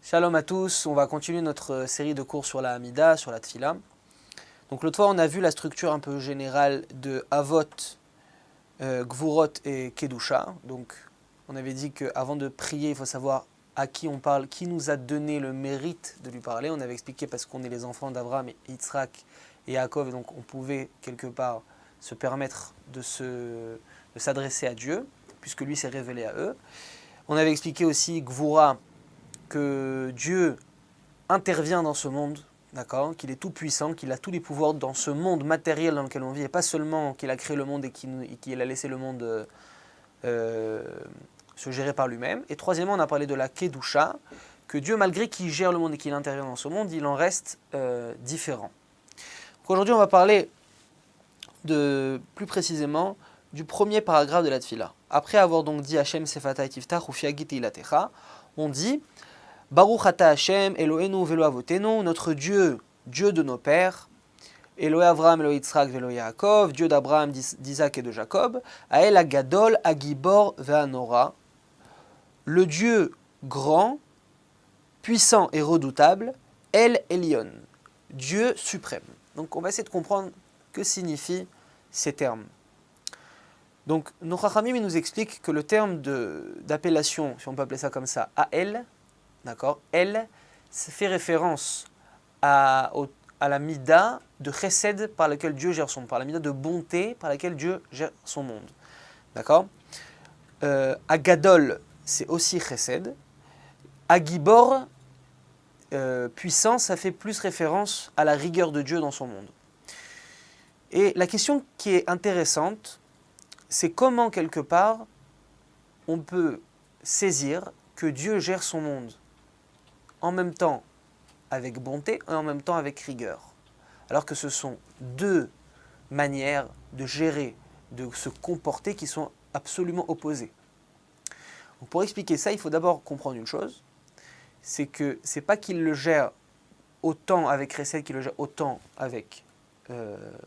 Shalom à tous, on va continuer notre série de cours sur la Hamida, sur la Tfila. Donc l'autre fois on a vu la structure un peu générale de Avot, Gvurot et Kedusha. Donc on avait dit qu'avant de prier, il faut savoir à qui on parle, qui nous a donné le mérite de lui parler. On avait expliqué parce qu'on est les enfants d'Abraham, Yitzhak et Yaakov, et donc on pouvait quelque part se permettre de s'adresser à Dieu, puisque lui s'est révélé à eux. On avait expliqué aussi Gvura, que Dieu intervient dans ce monde, d'accord, qu'il est tout puissant, qu'il a tous les pouvoirs dans ce monde matériel dans lequel on vit, et pas seulement qu'il a créé le monde et qu'il a laissé le monde se gérer par lui-même. Et troisièmement, on a parlé de la Kedusha, que Dieu, malgré qu'il gère le monde et qu'il intervient dans ce monde, il en reste différent. Aujourd'hui, on va parler plus précisément du premier paragraphe de la Tfila. Après avoir donc dit Hashem Sefata et Tiftach ou Fiagit Ilatecha, on dit Baruch ata Hashem, Eloheinu velo avotenu, notre Dieu, Dieu de nos pères, Elohe Avraham, Elohe Yitzhak, velo Yaakov, Dieu d'Abraham, d'Isaac et de Jacob, Ael Agadol, Agibor, Ve'anora, le Dieu grand, puissant et redoutable, El Elyon, Dieu suprême. Donc on va essayer de comprendre que signifient ces termes. Donc nos Chachamim nous expliquent que le terme d'appellation, si on peut appeler ça comme ça, Ael, d'accord, El, ça fait référence à la mida de chesed par laquelle Dieu gère son monde, par la mida de bonté par laquelle Dieu gère son monde. D'accord. Agadol, c'est aussi chesed. Agibor, puissant, ça fait plus référence à la rigueur de Dieu dans son monde. Et la question qui est intéressante, c'est comment quelque part on peut saisir que Dieu gère son monde en même temps avec bonté et en même temps avec rigueur. Alors que ce sont deux manières de gérer, de se comporter qui sont absolument opposées. Donc pour expliquer ça, il faut d'abord comprendre une chose, c'est que ce n'est pas qu'il le gère autant avec recette qu'il le gère autant avec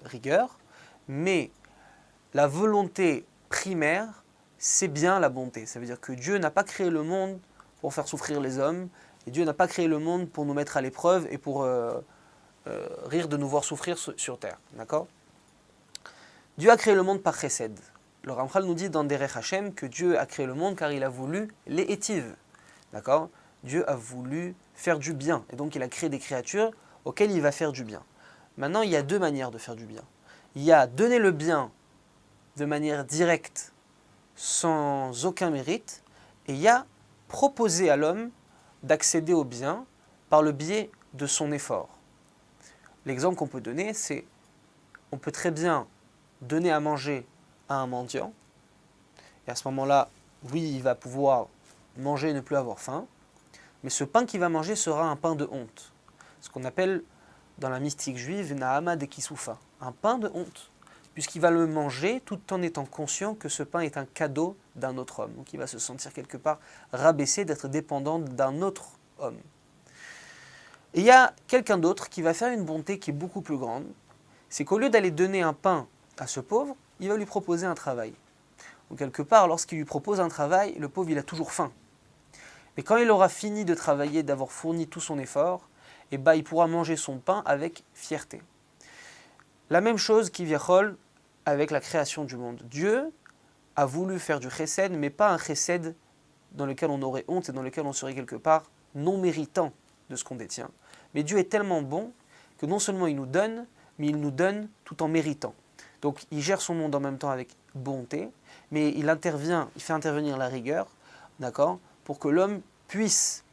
rigueur, mais la volonté primaire, c'est bien la bonté. Ça veut dire que Dieu n'a pas créé le monde pour faire souffrir les hommes, et Dieu n'a pas créé le monde pour nous mettre à l'épreuve et pour rire de nous voir souffrir sur terre. D'accord ? Dieu a créé le monde par chesed. Le Ramchal nous dit dans Derech Hashem que Dieu a créé le monde car il a voulu les étives. D'accord ? Dieu a voulu faire du bien. Et donc il a créé des créatures auxquelles il va faire du bien. Maintenant, il y a deux manières de faire du bien. Il y a donner le bien de manière directe, sans aucun mérite, et il y a proposer à l'homme d'accéder au bien par le biais de son effort. L'exemple qu'on peut donner, c'est on peut très bien donner à manger à un mendiant, et à ce moment-là, oui, il va pouvoir manger et ne plus avoir faim, mais ce pain qu'il va manger sera un pain de honte, ce qu'on appelle dans la mystique juive Nahama de Kisufa, un pain de honte, puisqu'il va le manger tout en étant conscient que ce pain est un cadeau d'un autre homme. Donc il va se sentir quelque part rabaissé d'être dépendant d'un autre homme. Et il y a quelqu'un d'autre qui va faire une bonté qui est beaucoup plus grande, c'est qu'au lieu d'aller donner un pain à ce pauvre, il va lui proposer un travail. Donc quelque part, lorsqu'il lui propose un travail, le pauvre il a toujours faim. Mais quand il aura fini de travailler, d'avoir fourni tout son effort, eh ben, il pourra manger son pain avec fierté. La même chose qui viachol avec la création du monde. Dieu a voulu faire du chesed, mais pas un chesed dans lequel on aurait honte et dans lequel on serait quelque part non méritant de ce qu'on détient. Mais Dieu est tellement bon que non seulement il nous donne, mais il nous donne tout en méritant. Donc il gère son monde en même temps avec bonté, mais il fait intervenir la rigueur, d'accord, pour que l'homme puisse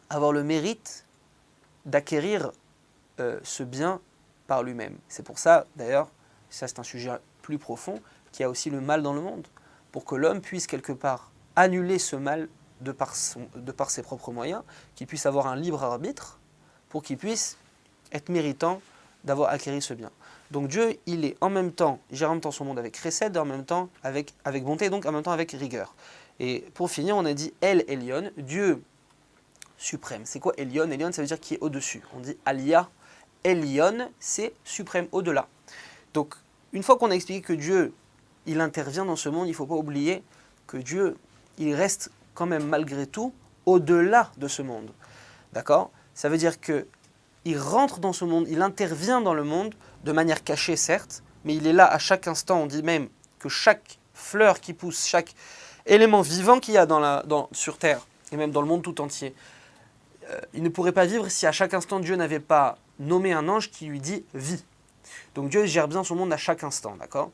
avoir le mérite d'acquérir ce bien par lui-même. C'est pour ça, d'ailleurs, ça c'est un sujet plus profond, qu'il y a aussi le mal dans le monde, pour que l'homme puisse quelque part annuler ce mal de par ses propres moyens, qu'il puisse avoir un libre arbitre, pour qu'il puisse être méritant d'avoir acquéri ce bien. Donc Dieu, il est en même temps, il gère en même temps son monde avec chesed, en même temps avec bonté, et donc en même temps avec rigueur. Et pour finir, on a dit El Elyon, Dieu suprême. C'est quoi Elyon ? Elyon, ça veut dire qui est au-dessus. On dit Aliyah. Elyon, c'est suprême, au-delà. Donc, une fois qu'on a expliqué que Dieu, il intervient dans ce monde, il ne faut pas oublier que Dieu, il reste quand même malgré tout au-delà de ce monde. D'accord? Ça veut dire qu'il rentre dans ce monde, il intervient dans le monde de manière cachée, certes, mais il est là à chaque instant. On dit même que chaque fleur qui pousse, chaque élément vivant qu'il y a sur Terre, et même dans le monde tout entier, il ne pourrait pas vivre si à chaque instant Dieu n'avait pas nommé un ange qui lui dit « vis ». Donc Dieu gère bien son monde à chaque instant, d'accord?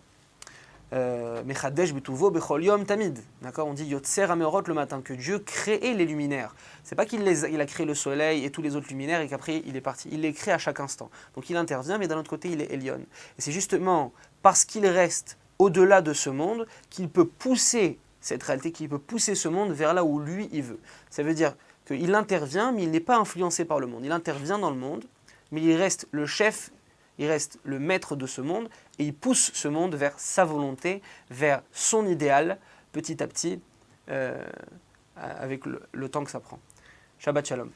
Mechadesh betuvo bechol yom tamid. D'accord? On dit Yotzer Amerot le matin, que Dieu créait les luminaires. C'est pas il a créé le soleil et tous les autres luminaires et qu'après il est parti. Il les crée à chaque instant. Donc il intervient, mais d'un autre côté il est Elyon. Et c'est justement parce qu'il reste au-delà de ce monde qu'il peut pousser cette réalité, qu'il peut pousser ce monde vers là où lui il veut. Ça veut dire qu'il intervient, mais il n'est pas influencé par le monde. Il intervient dans le monde, mais il reste le chef, il reste le maître de ce monde, et il pousse ce monde vers sa volonté, vers son idéal, petit à petit, avec le temps que ça prend. Shabbat Shalom.